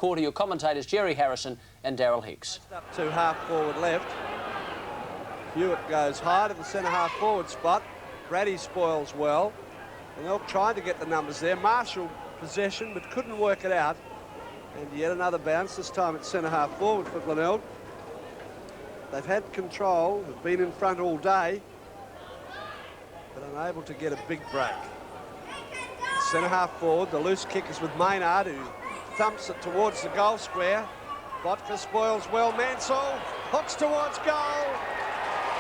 quarter, your commentators Jerry Harrison and Daryl Hicks. Up to half-forward left. Hewitt goes high to the centre half-forward spot. Brady spoils well. And they're trying to get the numbers there. Marshall possession, but couldn't work it out. And yet another bounce, this time at centre half-forward for Glenelg. They've had control, have been in front all day, but unable to get a big break. Centre half forward, the loose kick is with Maynard, who thumps it towards the goal square. Botka spoils well. Mansell hooks towards goal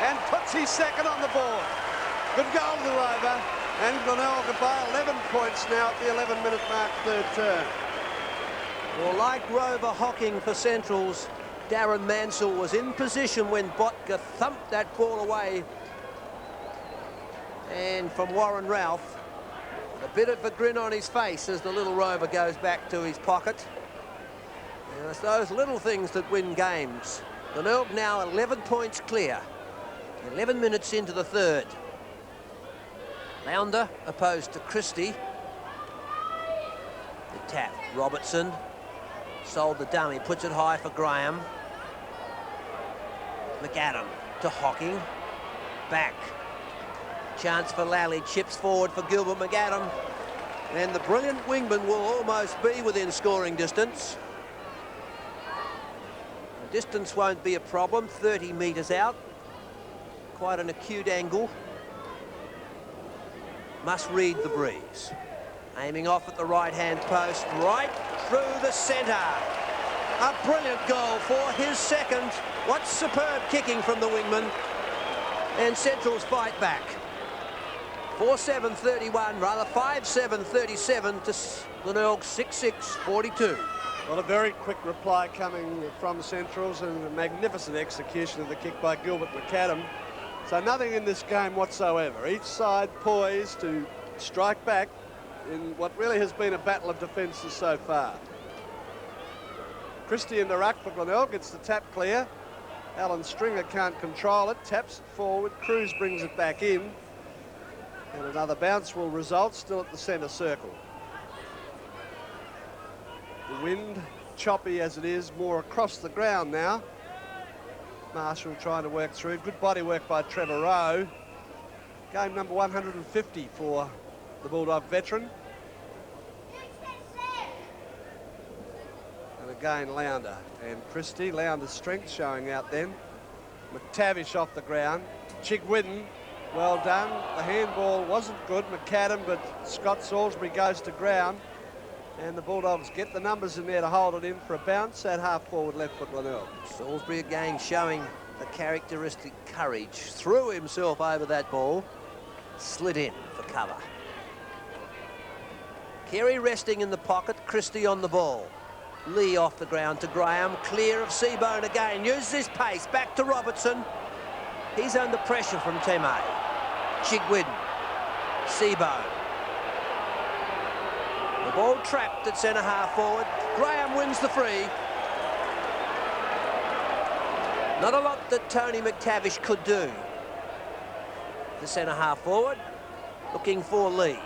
and puts his second on the board. Good goal to the Rover, and Glenelg by 11 points now at the 11-minute mark, third turn. Well, like Rover hocking for Centrals, Darren Mansell was in position when Botka thumped that ball away. And from Warren Ralph, a bit of a grin on his face as the little Rover goes back to his pocket. And it's those little things that win games. Glenelg now 11 points clear. 11 minutes into the third. Lounder opposed to Christie. The tap, Robertson. Sold the dummy, puts it high for Graham. McAdam to Hocking. Back. Chance for Lally, chips forward for Gilbert McAdam. And the brilliant wingman will almost be within scoring distance. The distance won't be a problem, 30 metres out. Quite an acute angle. Must read the breeze. Aiming off at the right-hand post, right through the centre. A brilliant goal for his second. What superb kicking from the wingman. And Central's fight back. 4-7-31, rather 5-7-37 to Glenelg 6-6-42. Well, a very quick reply coming from Centrals and a magnificent execution of the kick by Gilbert McAdam. So nothing in this game whatsoever. Each side poised to strike back in what really has been a battle of defences so far. Christie in the ruck for Glenelg, gets the tap clear. Alan Stringer can't control it, taps it forward, Cruz brings it back in. And another bounce will result, still at the centre circle. The wind, choppy as it is, more across the ground now. Marshall trying to work through. Good body work by Trevor Rowe. Game number 150 for the Bulldog veteran. And again, Lounder and Christie. Lounder's strength showing out then. McTavish off the ground. Chigwidden, well done. The handball wasn't good, McAdam, but Scott Salisbury goes to ground. And the Bulldogs get the numbers in there to hold it in for a bounce at half-forward left for Glenelg. Salisbury again showing the characteristic courage. Threw himself over that ball. Slid in for cover. Carey resting in the pocket, Christie on the ball. Lee off the ground to Graham, clear of Seabone again. Uses his pace, back to Robertson. He's under pressure from Temay. Chigwidden, Seabone. The ball trapped at centre half forward. Graham wins the free. Not a lot that Tony McTavish could do. The centre half forward, looking for Lee.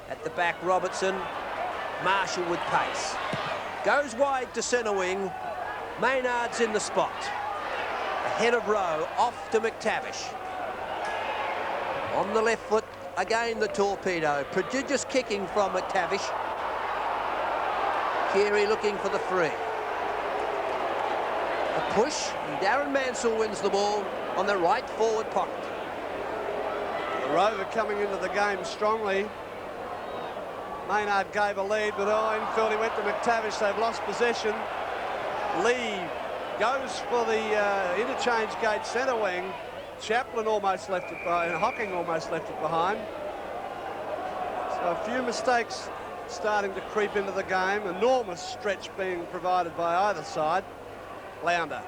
At the back, Robertson. Marshall with pace. Goes wide to centre wing. Maynard's in the spot. Ahead of Rowe, off to McTavish. On the left foot, again the torpedo. Prodigious kicking from McTavish. Carey looking for the free. A push, and Darren Mansell wins the ball on the right forward pocket. The Rover coming into the game strongly. Maynard gave a lead, but infield he went to McTavish. They've lost possession. Lee goes for the interchange gate centre wing. Chaplin almost left it behind, Hocking almost left it behind. So a few mistakes starting to creep into the game. Enormous stretch being provided by either side. Lounder.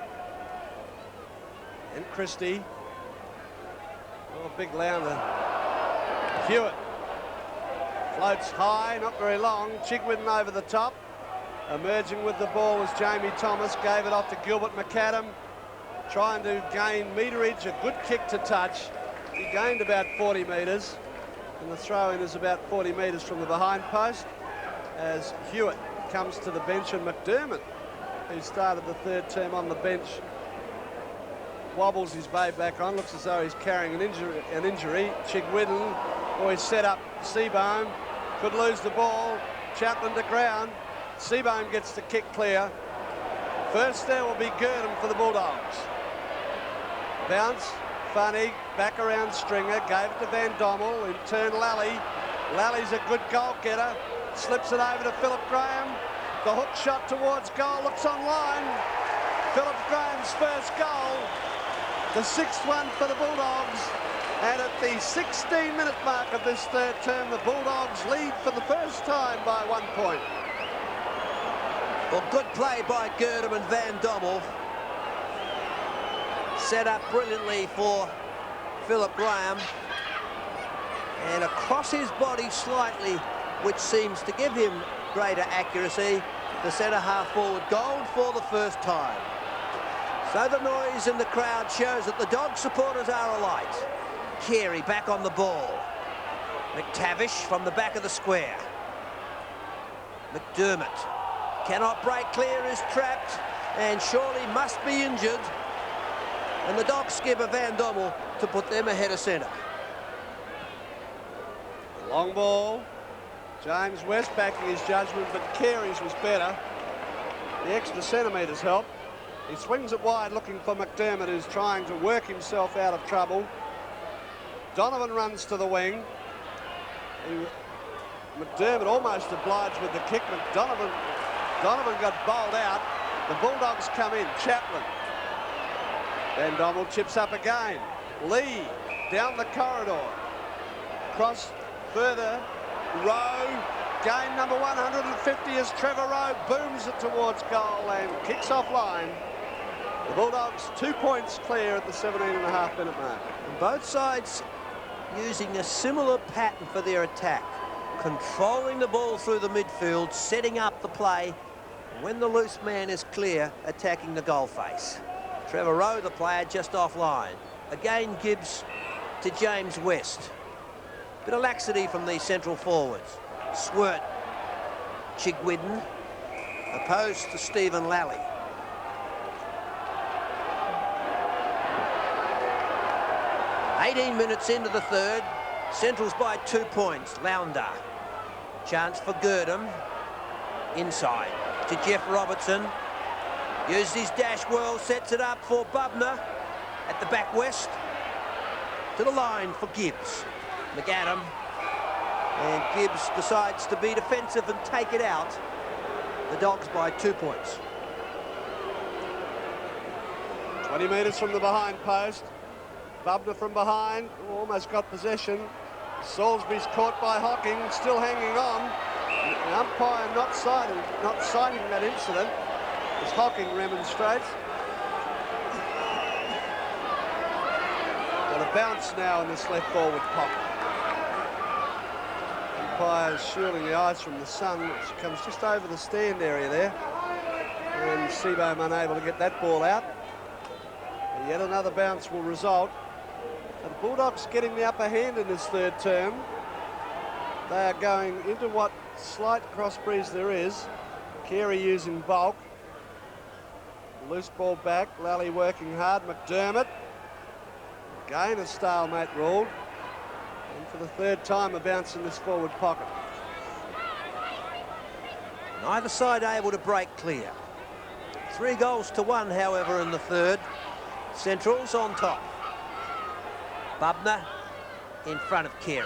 And Christie. Oh, big Lounder. Hewitt. Floats high, not very long. Chigwidden over the top. Emerging with the ball was Jamie Thomas. Gave it off to Gilbert McAdam. Trying to gain meterage, a good kick to touch. He gained about 40 metres. And the throw-in is about 40 metres from the behind post as Hewitt comes to the bench, and McDermott, who started the third term on the bench, wobbles his way back on. Looks as though he's carrying an injury. Chigwidden, he's set up. Seabohm could lose the ball. Chaplin to ground. Seabohm gets the kick clear. First there will be Girdham for the Bulldogs. Bounce, funny, back around Stringer, gave it to Van Dommel, in turn Lally. Lally's a good goal getter, slips it over to Philip Graham. The hook shot towards goal, looks online. Philip Graham's first goal, the 6th one for the Bulldogs. And at the 16-minute mark of this third term, the Bulldogs lead for the first time by 1 point. Well, good play by Girdham and Van Dommel. Set up brilliantly for Philip Graham. And across his body slightly, which seems to give him greater accuracy, the centre-half forward goal for the first time. So the noise in the crowd shows that the Dog supporters are alight. Carey back on the ball. McTavish from the back of the square. McDermott cannot break clear, is trapped, and surely must be injured. And the Dog skipper Van Dommel to put them ahead of centre. Long ball. James West backing his judgment, but Carey's was better. The extra centimetres helped. He swings it wide looking for McDermott, who's trying to work himself out of trouble. Donovan runs to the wing. McDermott almost obliged with the kick, but Donovan got bowled out. The Bulldogs come in. Chaplin. Van Dommel chips up again. Lee down the corridor. Cross further. Rowe. Game number 150 as Trevor Rowe booms it towards goal and kicks off line. The Bulldogs 2 points clear at the 17.5-minute mark. And both sides using a similar pattern for their attack. Controlling the ball through the midfield, setting up the play. When the loose man is clear, attacking the goal face. Trevor Rowe, the player, just offline. Again, Gibbs to James West. Bit of laxity from the central forwards. Swirt, Chigwidden, opposed to Stephen Lally. "18 minutes into the third, Central's by 2 points. Lounder, chance for Girdham, inside to Jeff Robertson. Uses his dash well, sets it up for Bubner at the back west. To the line for Gibbs. McAdam. And Gibbs decides to be defensive and take it out. The Dogs by 2 points. 20 metres from the behind post. Bubner from behind, almost got possession. Salisbury's caught by Hocking, still hanging on. The umpire not citing that incident as Hocking remonstrates. Got a bounce now in this left forward pocket. Umpire's shielding the eyes from the sun, which comes just over the stand area there. And Seabohm unable to get that ball out. And yet another bounce will result. The Bulldogs getting the upper hand in this third term. They are going into what slight cross breeze there is. Carey using bulk. Loose ball back. Lally working hard. McDermott. Again a stalemate ruled. And for the third time a bounce in this forward pocket. Neither side able to break clear. 3 goals to 1, however, in the third. Central's on top. Bubner in front of Carey.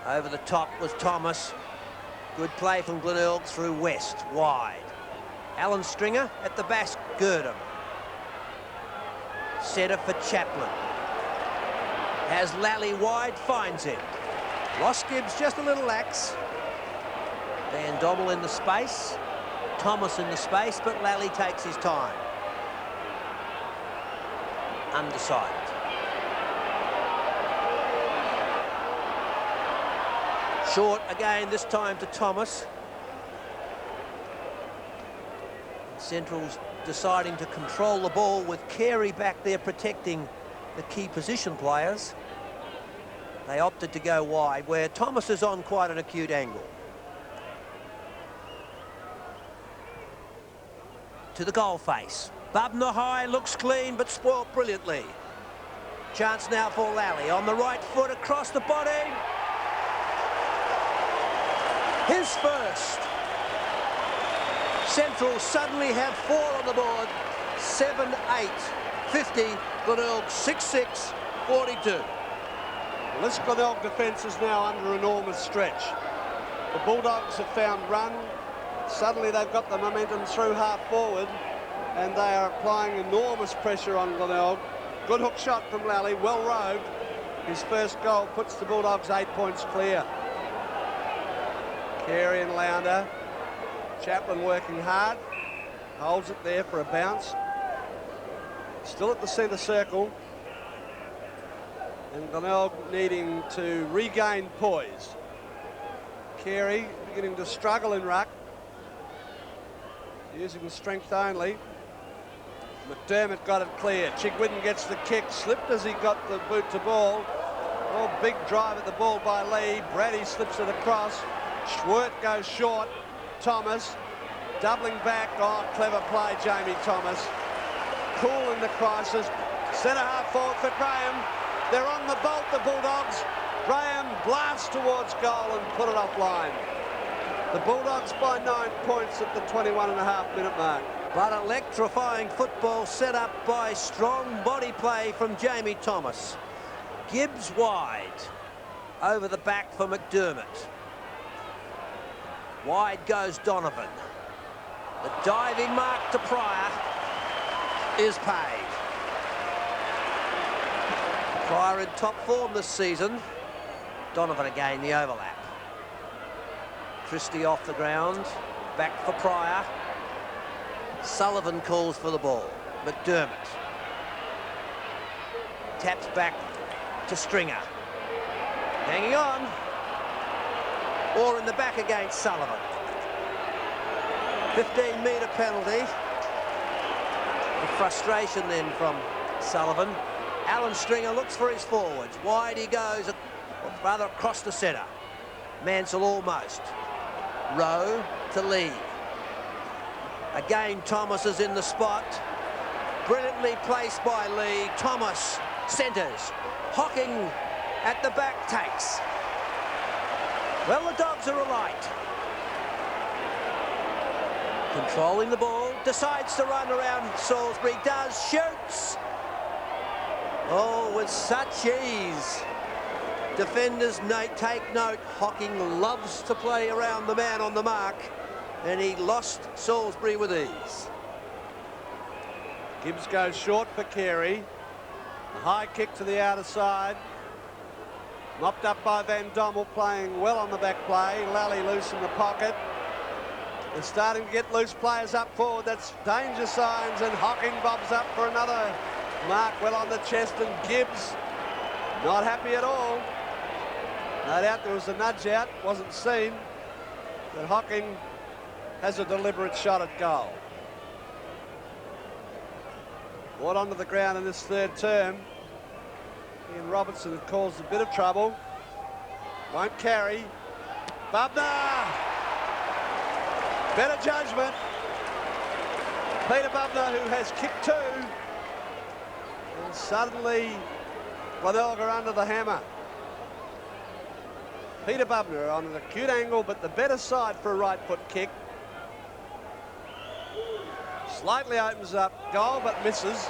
Over the top was Thomas. Good play from Glenelg through West, wide. Alan Stringer at the back, Girdham. Setter for Chaplin. Has Lally wide, finds him. Ross Gibbs just a little lax. Van Dommel in the space. Thomas in the space, but Lally takes his time. Undecided. Short again, this time to Thomas. Central's deciding to control the ball with Carey back there protecting the key position players. They opted to go wide, where Thomas is on quite an acute angle. to the goal face. Bubner high, looks clean, but spoilt brilliantly. Chance now for Lally on the right foot across the body. His first. Central suddenly have 4 on the board. 7-8, 50. Glenelg 6-6, 42. Well, this Glenelg defence is now under enormous stretch. The Bulldogs have found run. Suddenly they've got the momentum through half forward, and they are applying enormous pressure on Glenelg. Good hook shot from Lally, well rowed. His first goal puts the Bulldogs 8 points clear. Carey and Lounder. Chaplin working hard. Holds it there for a bounce. Still at the centre circle. And Glenelg needing to regain poise. Carey beginning to struggle in ruck. Using the strength only. McDermott got it clear. Chigwidden gets the kick. Slipped as he got the boot to ball. Oh, big drive at the ball by Lee. Brady slips it across. Schwert goes short. Thomas doubling back. Oh, clever play, Jamie Thomas. Cool in the crisis. Centre half forward for Graham. They're on the bolt, the Bulldogs. Graham blasts towards goal and put it offline. The Bulldogs by 9 points at the 21.5-minute mark. But electrifying football set up by strong body play from Jamie Thomas. Gibbs wide. Over the back for McDermott. Wide goes Donovan. The diving mark to Pryor is paid. Pryor in top form this season. Donovan again, the overlap. Christie off the ground, back for Pryor. Sullivan calls for the ball. McDermott. Taps back to Stringer. Hanging on. Or in the back against Sullivan. 15-metre penalty. The frustration then from Sullivan. Alan Stringer looks for his forwards. Wide he goes, or rather across the centre. Mansell almost. Rowe to Lee. Again, Thomas is in the spot. Brilliantly placed by Lee. Thomas centres. Hocking at the back takes. Well, the Dogs are alight. Controlling the ball. Decides to run around Salisbury. Does. Shoots. Oh, with such ease. Defenders take note. Hocking loves to play around the man on the mark, and he lost Salisbury with ease. Gibbs goes short for Carey. A high kick to the outer side. Mopped up by Van Dommel, playing well on the back play. Lally loose in the pocket. They're starting to get loose players up forward. That's danger signs, and Hocking bobs up for another mark well on the chest, and Gibbs not happy at all. No doubt there was a nudge out, wasn't seen, but Hocking has a deliberate shot at goal. Brought onto the ground in this third term. Ian Robertson had caused a bit of trouble. Won't carry. Bubner! Better judgment. Peter Bubner, who has kicked 2. And suddenly, Glenelg are under the hammer. Peter Bubner on an acute angle, but the better side for a right foot kick. Slightly opens up goal, but misses.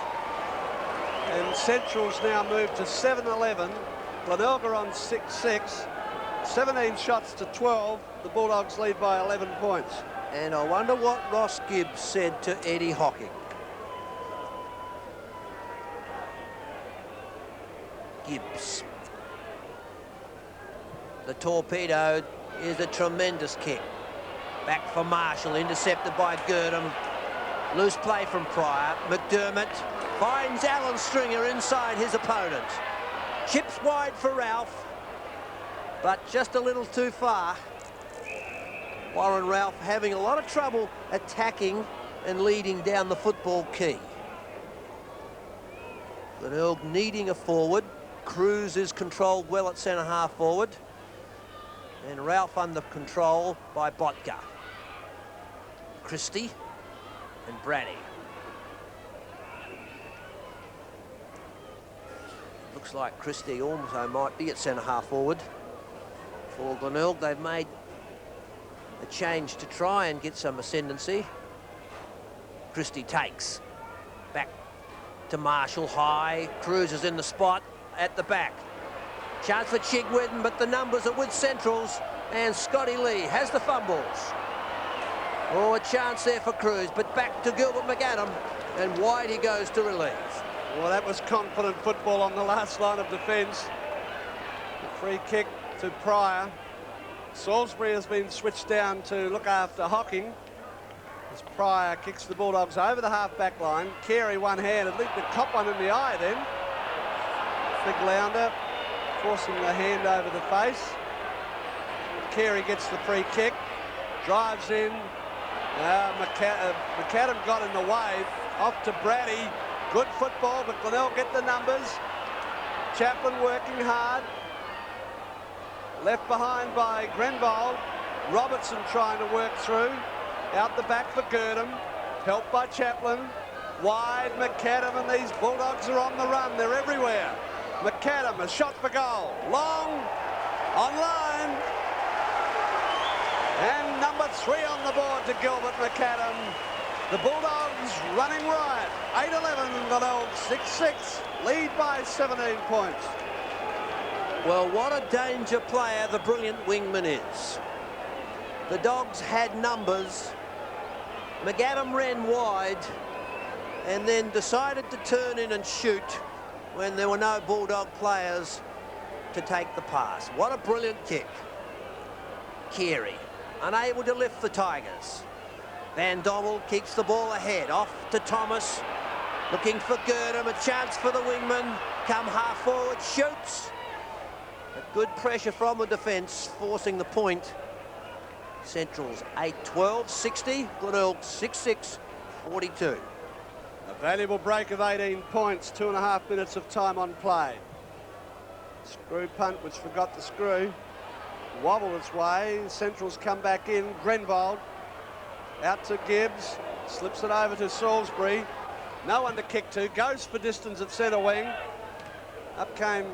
And Central's now moved to 7-11. Glenelg are on 6-6. 17 shots to 12. The Bulldogs lead by 11 points. And I wonder what Ross Gibbs said to Eddie Hocking. Gibbs. The torpedo is a tremendous kick. Back for Marshall, intercepted by Girdham. Loose play from Pryor. McDermott finds Alan Stringer inside his opponent. Chips wide for Ralph, but just a little too far. Warren Ralph having a lot of trouble attacking and leading down the football key. Glenelg needing a forward. Cruz is controlled well at centre half forward. And Ralph under control by Botka. Christie and Brady. Looks like Christie also might be at centre-half forward. For Glenelg, they've made a change to try and get some ascendancy. Christie takes. Back to Marshall, high. Cruz is in the spot at the back. Chance for Chigwin, but the numbers are with Centrals, and Scotty Lee has the fumbles. Oh, a chance there for Cruz, but back to Gilbert McAdam, and wide he goes to relieve. Well, that was confident football on the last line of defence. The free kick to Pryor. Salisbury has been switched down to look after Hocking. As Pryor kicks the Bulldogs over the half-back line. Carey one-handed, leaped the cop one in the eye then. Big Lounder forcing the hand over the face. Carey gets the free kick, drives in. McAdam got in the way. Off to Brady. Good football, but Glenelg get the numbers. Chaplin working hard. Left behind by Grenvold. Robertson trying to work through. Out the back for Girdham. Helped by Chaplin. Wide McAdam, and these Bulldogs are on the run. They're everywhere. McAdam, a shot for goal. Long, on line. And number 3 on the board to Gilbert McAdam. The Bulldogs running riot. 8-11, Glenelg 6-6. Lead by 17 points. Well, what a danger player the brilliant wingman is. The Dogs had numbers. McAdam ran wide and then decided to turn in and shoot when there were no Bulldog players to take the pass. What a brilliant kick. Carey, unable to lift the Tigers. Van Dommel keeps the ball ahead. Off to Thomas. Looking for Girdham. A chance for the wingman. Come half forward. Shoots. But good pressure from the defence, forcing the point. Centrals 8-12, 60. Glenelg 6-6, 42. A valuable break of 18 points. 2.5 minutes of time on play. Screw punt, which forgot the screw. Wobbled its way. Centrals come back in. Grenvold. Out to Gibbs, slips it over to Salisbury. No one to kick to, goes for distance at centre wing. Up came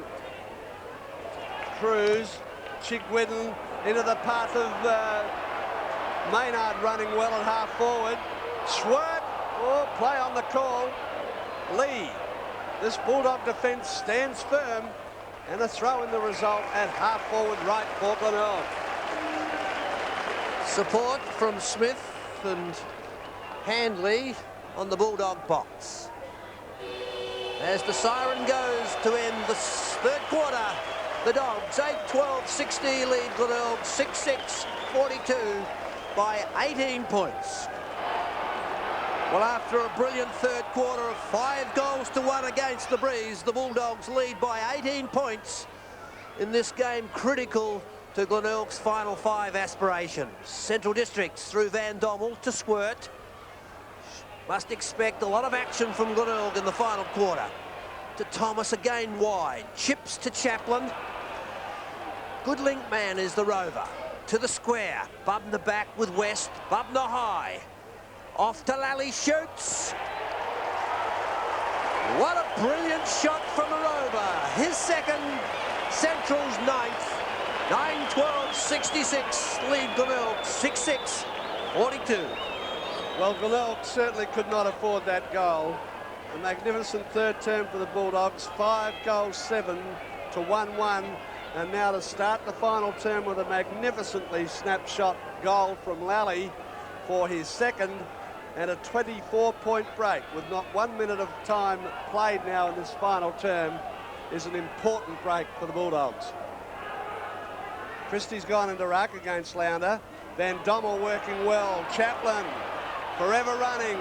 Cruz, Chigwin into the path of Maynard running well at half forward. Schwert, oh, play on the call. Lee, this Bulldog defence stands firm, and a throw in the result at half forward right for Glenelg. Support from Smith and Handley on the Bulldog box. As the siren goes to end the third quarter, the Dogs 8-12, 60 lead Glenelg 6-6, 42 by 18 points. Well, after a brilliant third quarter of 5 goals to 1 against the Breeze, the Bulldogs lead by 18 points in this game critical to Glenelg's final 5 aspirations. Central Districts through Van Dommel to Squirt. Must expect a lot of action from Glenelg in the final quarter. To Thomas again wide. Chips to Chaplin. Good link man is the Rover. To the square. Bubner back with West. Bubner high. Off to Lally, shoots. What a brilliant shot from the Rover. His second, Central's 9th. 9-12, 66, lead Glenelg 6-6, 42. Well, Glenelg certainly could not afford that goal. A magnificent third term for the Bulldogs, 5 goals, 7 to 1-1. And now to start the final term with a magnificently snapshot goal from Lally for his second, and a 24-point break with not 1 minute of time played now in this final term is an important break for the Bulldogs. Christie's gone into ruck against Lounder. Van Dommel working well. Chaplin forever running.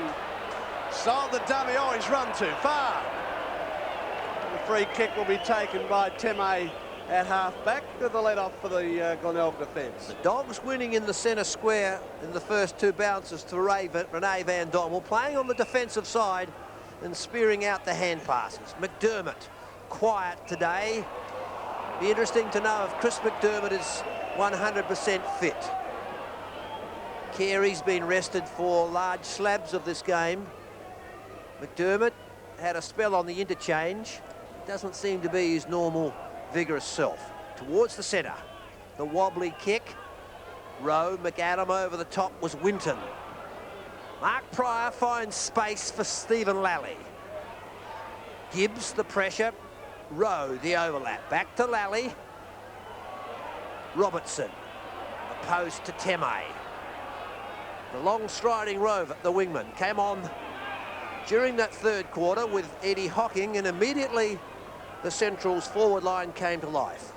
Sold the dummy. Oh, he's run too far. The free kick will be taken by Teme at half-back to the let-off for the Glenelg defence. The Dogs winning in the centre square in the first 2 bounces to Renee Van Dommel, playing on the defensive side and spearing out the hand passes. McDermott, quiet today. Be interesting to know if Chris McDermott is 100% fit. Carey's been rested for large slabs of this game. McDermott had a spell on the interchange. Doesn't seem to be his normal vigorous self. Towards the centre, the wobbly kick. Rowe, McAdam over the top was Winton. Mark Pryor finds space for Stephen Lally. Gibbs the pressure. Rowe the overlap. Back to Lally. Robertson. Opposed to Teme. The long striding Rowe, the wingman, came on during that third quarter with Eddie Hocking, and immediately the Central's forward line came to life.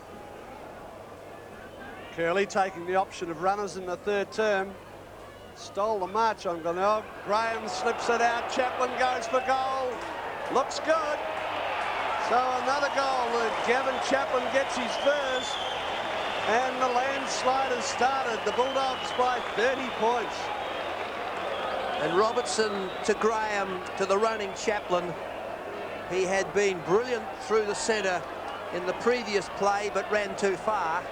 Curley taking the option of runners in the third term. Stole the march on Glenelg. Graham slips it out. Chaplin goes for goal. Looks good. So another goal. Gavin Chaplin gets his first. And the landslide has started. The Bulldogs by 30 points. And Robertson to Graham to the running Chaplin. He had been brilliant through the centre in the previous play, but ran too far.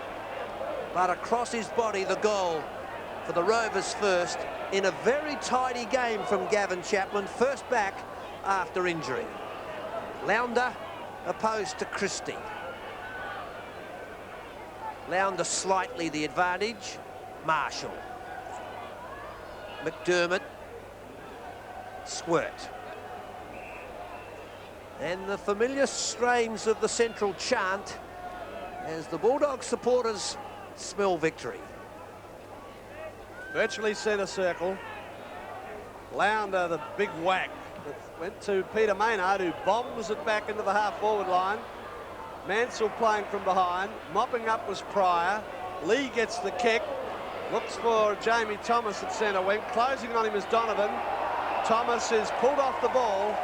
But across his body, the goal for the Rovers first in a very tidy game from Gavin Chaplin, first back after injury. Lounder opposed to Christie. Lounder slightly the advantage. Marshall. McDermott. Squirt. And the familiar strains of the Central chant as the Bulldog supporters smell victory. Virtually centre circle. Lounder, the big whack that went to Peter Maynard, who bombs it back into the half-forward line. Mansell playing from behind. Mopping up was Pryor. Lee gets the kick. Looks for Jamie Thomas at centre wing. Closing on him is Donovan. Thomas is pulled off the ball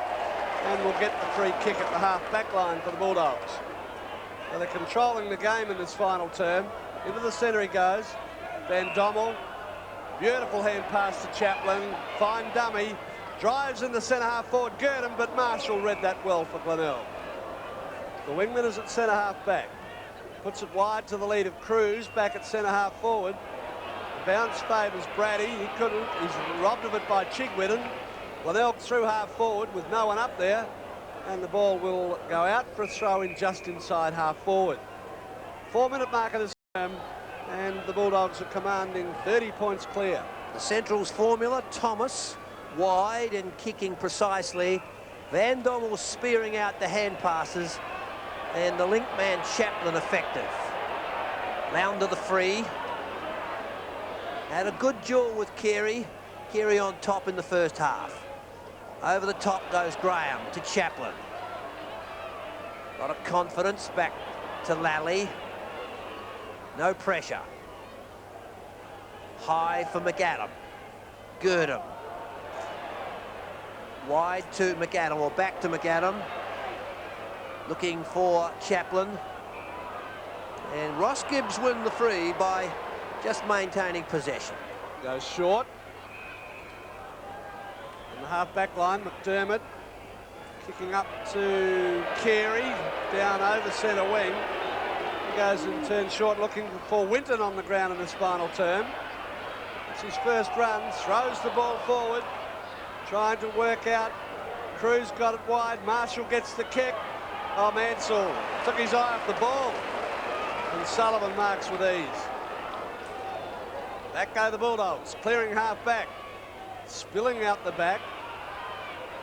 and will get the free kick at the half-back line for the Bulldogs. So they're controlling the game in this final term. Into the centre he goes. Van Dommel. Beautiful hand pass to Chaplin. Fine dummy. Drives in the centre half forward. Gurdon, but Marshall read that well for Glenelg. The wingman is at centre half back. Puts it wide to the lead of Cruz. Back at centre half forward. The bounce favours Brady. He couldn't. He's robbed of it by Chigwidden. Glenelg through half forward with no one up there. And the ball will go out for a throw in just inside half forward. 4-minute mark of this term. And the Bulldogs are commanding 30 points clear. The Central's formula, Thomas wide and kicking precisely. Van Dommel spearing out the hand passes. And the link man Chaplin effective. Lounder the free. Had a good duel with Carey. Carey on top in the first half. Over the top goes Graham to Chaplin. A lot of confidence back to Lally. No pressure. High for McAdam. Gurdon. Wide to McAdam, or back to McAdam. Looking for Chaplin. And Ross Gibbs win the free by just maintaining possession. Goes short. In the half-back line, McDermott kicking up to Carey, down over centre wing. He goes and turns short, looking for Winton on the ground in this final term. It's his first run, throws the ball forward, trying to work out. Cruz got it wide, Marshall gets the kick. Oh, Mansell took his eye off the ball. And Sullivan marks with ease. Back go the Bulldogs, clearing half back. Spilling out the back.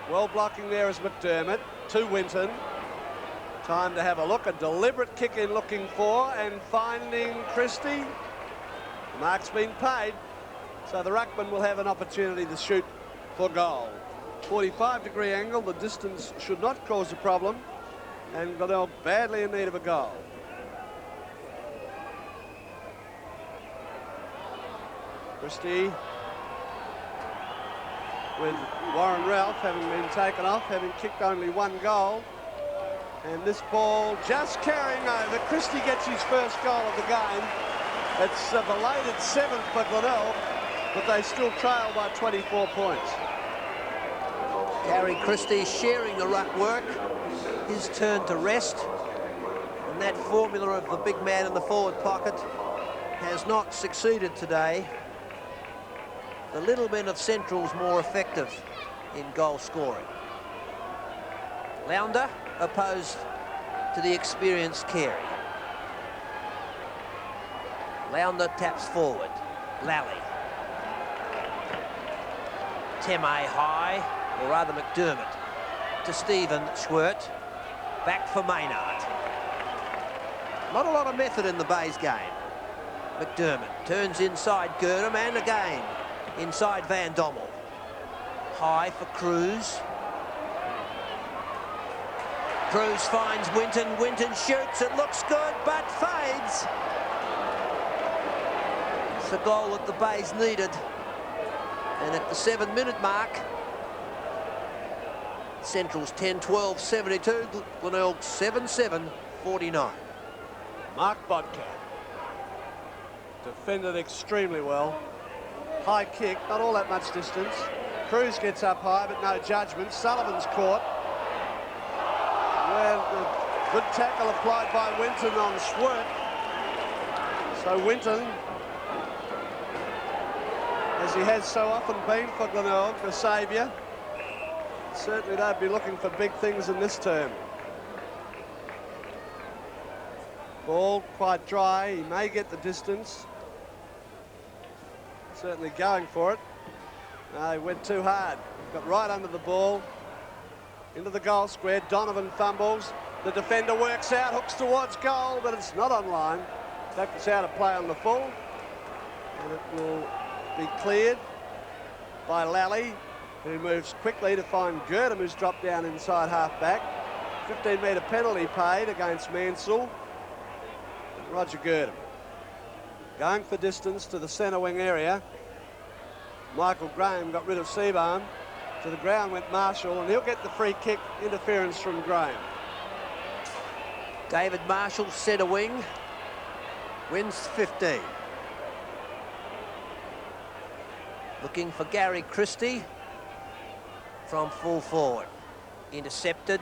Well blocking there is McDermott to Winton. Time to have a look. A deliberate kick in looking for and finding Christie. The mark's been paid. So the ruckman will have an opportunity to shoot for goal. 45-degree angle. The distance should not cause a problem. And Glenelg badly in need of a goal. Christie with Warren Ralph having been taken off, having kicked only one goal. And this ball just carrying over. Christie gets his first goal of the game. It's a belated 7th for Glenelg, but they still trail by 24 points. Gary Christie sharing the ruck work. His turn to rest. And that formula of the big man in the forward pocket has not succeeded today. the little men of Central's more effective in goal scoring. Lounder opposed to the experienced Carey. Lounder taps forward. Lally. Teme high, or rather McDermott, to Stephen Schwert. Back for Maynard. Not a lot of method in the Bays game. McDermott turns inside Gerdum, and again inside Van Dommel. High for Cruz. Cruz finds Winton. Winton shoots. It looks good, but fades. It's the goal that the Bays needed. And at the 7-minute mark, Central's 10-12, 72. Glenelg 7-7, 49. Mark Bodka defended extremely well. High kick, not all that much distance. Cruz gets up high, but no judgment. Sullivan's caught. Well, good tackle applied by Winton on Schwert. So Winton, as he has so often been for Glenelg, the saviour, certainly they'd be looking for big things in this term. Ball quite dry, he may get the distance. Certainly going for it. No, he went too hard. Got right under the ball. Into the goal square. Donovan fumbles. The defender works out, hooks towards goal, but it's not on line. In fact, it's out of play on the full. And it will be cleared by Lally, who moves quickly to find Gerdum, who's dropped down inside half-back. 15-metre penalty paid against Mansell. Roger Gerdum going for distance to the centre wing area. Michael Graham got rid of Seabaum. To the ground went Marshall, and he'll get the free kick. Interference from Graham. David Marshall, centre wing, wins 15. Looking for Gary Christie from full forward. Intercepted.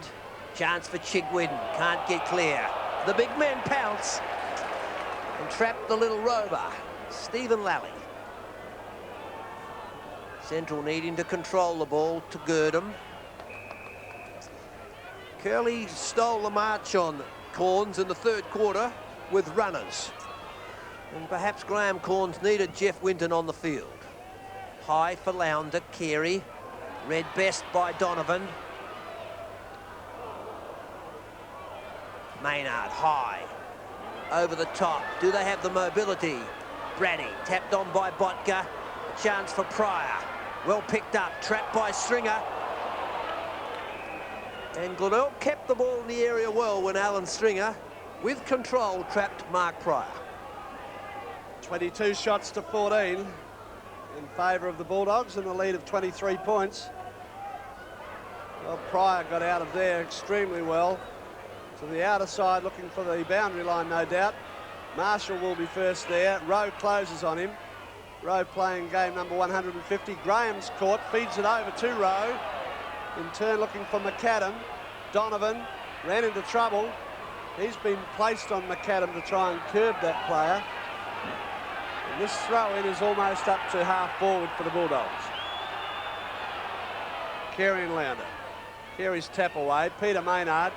Chance for Chigwin. Can't get clear. The big men pounce and trap the little rover, Stephen Lally. Central needing to control the ball to Gerdum. Curley stole the march on Corns in the third quarter with runners. And perhaps Graham Corns needed Jeff Winton on the field. High for Lounder, Carey. Read best by Donovan. Maynard, high. Over the top. Do they have the mobility? Brady, tapped on by Botka. Chance for Pryor. Well picked up, trapped by Stringer. And Glenelg kept the ball in the area well when Alan Stringer, with control, trapped Mark Pryor. 22 shots to 14 in favour of the Bulldogs, and a lead of 23 points. Well, Pryor got out of there extremely well. To the outer side, looking for the boundary line, no doubt. Marshall will be first there. Rowe closes on him. Rowe playing game number 150. Graham's caught, feeds it over to Rowe. In turn, looking for McAdam. Donovan ran into trouble. He's been placed on McAdam to try and curb that player. And this throw-in is almost up to half forward for the Bulldogs. Carey and Lounder. Carey's tap away. Peter Maynard.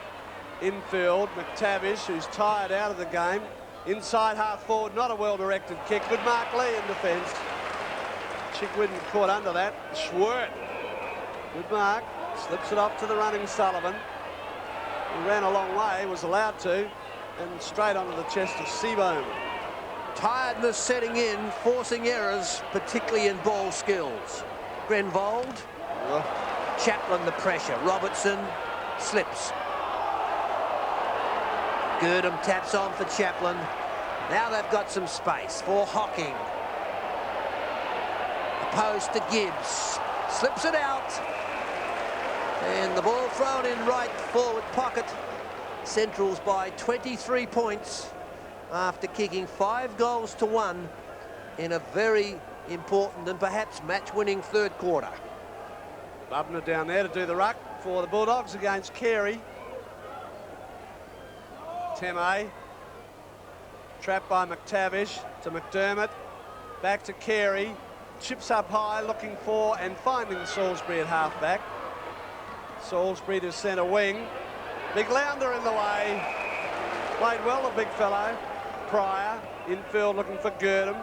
Infield. McTavish, who's tired out of the game. Inside half forward, not a well-directed kick. Good Mark Lee in defence. Chigwin caught under that. Schwert. Good mark. Slips it off to the running Sullivan. He ran a long way, was allowed to, and straight onto the chest of Seabohm. Tiredness setting in, forcing errors, particularly in ball skills. Grenvold. Chaplin the pressure. Robertson slips. Gerdum taps on for Chaplin. Now they've got some space for Hocking. Opposed to Gibbs. Slips it out. And the ball thrown in right forward pocket. Central's by 23 points after kicking 5 goals to 1 in a very important and perhaps match-winning third quarter. Bubner down there to do the ruck for the Bulldogs against Carey. Teme, trapped by McTavish to McDermott, back to Carey, chips up high, looking for and finding Salisbury at half-back. Salisbury to centre wing. Big Lounder in the way. Played well, the big fellow. Pryor, infield looking for Girdham.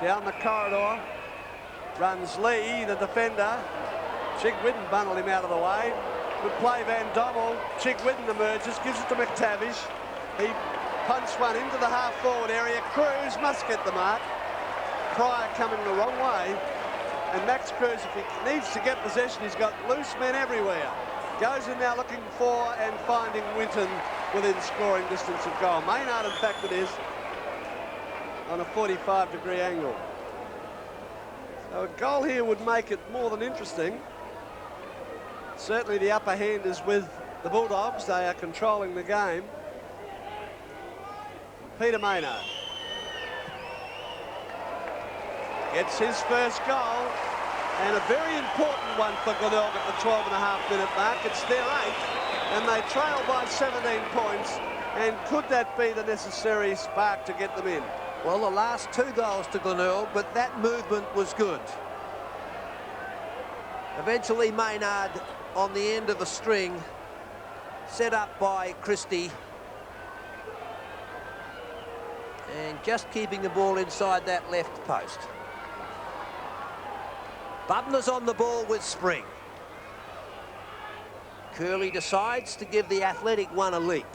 Down the corridor. Runs Lee, the defender. Chigwidden bundled him out of the way. Good play, Van Dommel. Chigwidden emerges, gives it to McTavish. He punched one into the half-forward area. Cruz must get the mark. Pryor coming the wrong way. And Max Cruz, if he needs to get possession, he's got loose men everywhere. Goes in now looking for and finding Winton within scoring distance of goal. Maynard, in fact, it is, on a 45-degree angle. So a goal here would make it more than interesting. Certainly the upper hand is with the Bulldogs. They are controlling the game. Peter Maynard gets his first goal, and a very important one for Glenelg at the 12.5-minute mark. It's their 8th, and they trail by 17 points. And could that be the necessary spark to get them in? Well, the last 2 goals to Glenelg, but that movement was good. Eventually, Maynard on the end of a string, set up by Christie, and just keeping the ball inside that left post. Bubner's on the ball with Spring. Curley decides to give the athletic one a leap.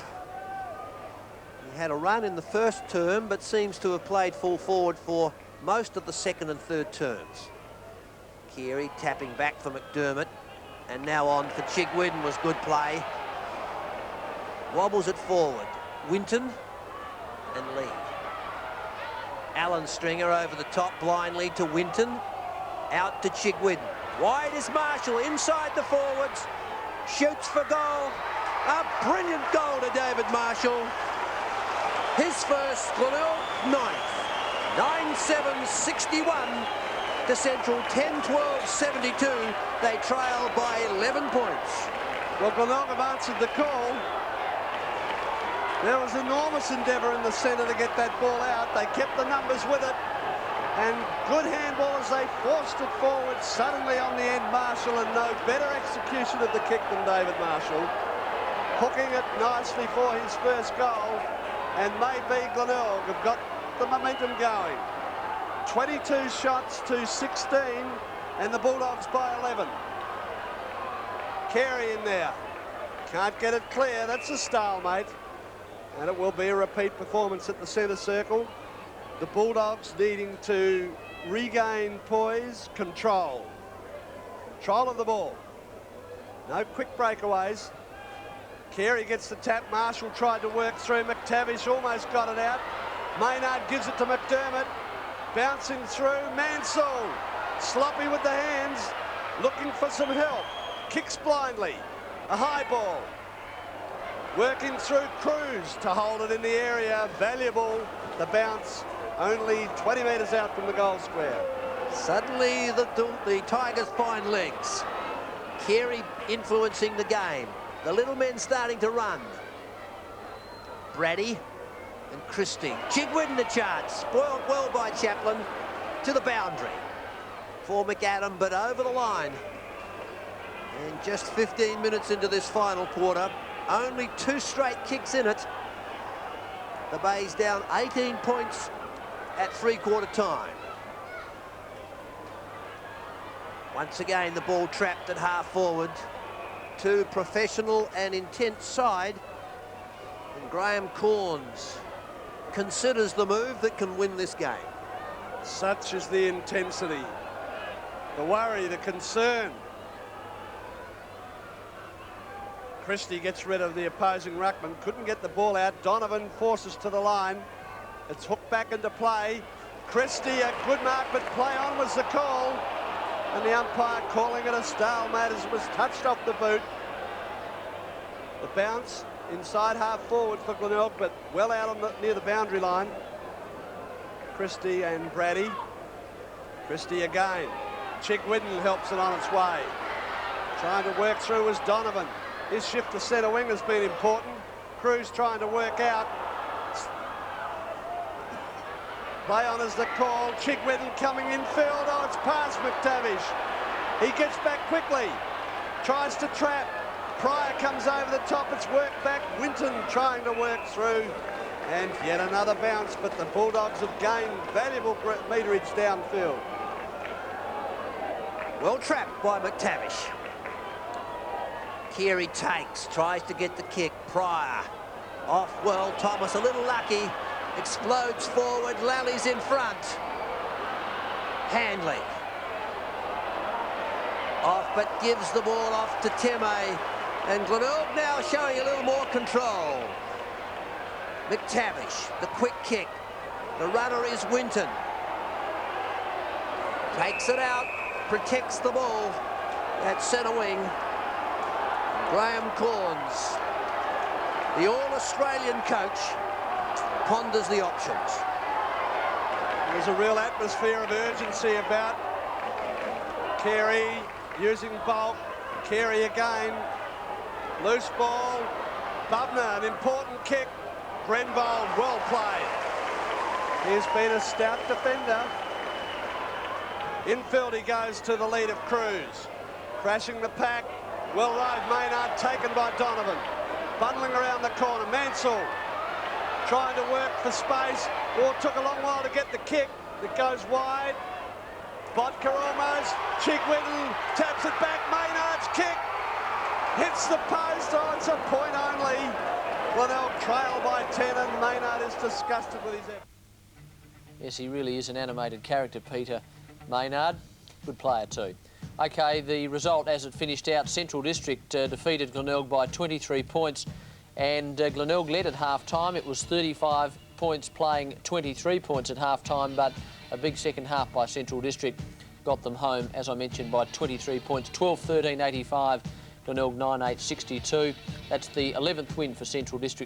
He had a run in the first term, but seems to have played full forward for most of the second and third terms. Carey tapping back for McDermott, and now on for Chigwidden was good play. Wobbles it forward. Winton and Lee. Alan Stringer over the top blindly to Winton. Out to Chigwidden. Wide is Marshall, inside the forwards. Shoots for goal. A brilliant goal to David Marshall. His first, Glenelg 9th. 9-7-61 to Central, 10-12-72. They trail by 11 points. Well, Glenelg have answered the call. There was enormous endeavour in the centre to get that ball out. They kept the numbers with it. And good handball as they forced it forward. Suddenly on the end, Marshall, and no better execution of the kick than David Marshall. Hooking it nicely for his first goal. And maybe Glenelg have got the momentum going. 22 shots to 16, and the Bulldogs by 11. Carey in there. Can't get it clear. That's a stalemate. And it will be a repeat performance at the centre circle. The Bulldogs needing to regain poise, control. Control of the ball. No quick breakaways. Carey gets the tap. Marshall tried to work through. McTavish almost got it out. Maynard gives it to McDermott. Bouncing through. Mansell. Sloppy with the hands. Looking for some help. Kicks blindly. A high ball. Working through Cruz to hold it in the area. Valuable. The bounce. Only 20 metres out from the goal square. Suddenly the Tigers find legs. Carey influencing the game. The little men starting to run. Brady and Christie. Chigwidden the chance. Spoiled well by Chaplin to the boundary. For McAdam, but over the line. And just 15 minutes into this final quarter. Only 2 straight kicks in it. The Bay's down 18 points at 3/4 time. Once again, the ball trapped at half forward. 2 professional and intense side. And Graham Corns considers the move that can win this game. Such is the intensity, the worry, the concern. Christie gets rid of the opposing ruckman. Couldn't get the ball out. Donovan forces to the line. It's hooked back into play. Christie, a good mark, but play on was the call. And the umpire calling it a stalemate as it was touched off the boot. The bounce inside half forward for Glenelg, but well out on near the boundary line. Christie and Brady. Christie again. Chigwidden helps it on its way. Trying to work through was Donovan. His shift to centre wing has been important. Cruz trying to work out. Play on is the call. Chigwedden coming infield. Oh, it's past McTavish. He gets back quickly. Tries to trap. Pryor comes over the top. It's worked back. Winton trying to work through. And yet another bounce, but the Bulldogs have gained valuable meterage downfield. Well trapped by McTavish. Keary takes, tries to get the kick. Pryor off well. Thomas a little lucky. Explodes forward. Lally's in front. Handley off, but gives the ball off to Timmy. And Glenelg now showing a little more control. McTavish, the quick kick. The runner is Winton. Takes it out, protects the ball at centre wing. Graham Corns, the All-Australian coach, ponders the options. There's a real atmosphere of urgency about Carey using bulk. Carey again. Loose ball. Bubner, an important kick. Grenbold, well played. He's been a stout defender. Infield he goes to the lead of Cruz. Crashing the pack. Well rode Maynard, taken by Donovan. Bundling around the corner. Mansell trying to work for space. Oh, took a long while to get the kick. It goes wide. Botka almost. Chigwedden taps it back. Maynard's kick hits the post. Oh, it's a point only. Glenelg trail by 10 and Maynard is disgusted with his effort. Yes, he really is an animated character, Peter Maynard. Good player too. OK, the result as it finished out, Central District defeated Glenelg by 23 points, and Glenelg led at half-time. It was 35 points playing 23 points at half-time, but a big second half by Central District got them home, as I mentioned, by 23 points, 12-13-85, Glenelg 9-8-62. That's the 11th win for Central District.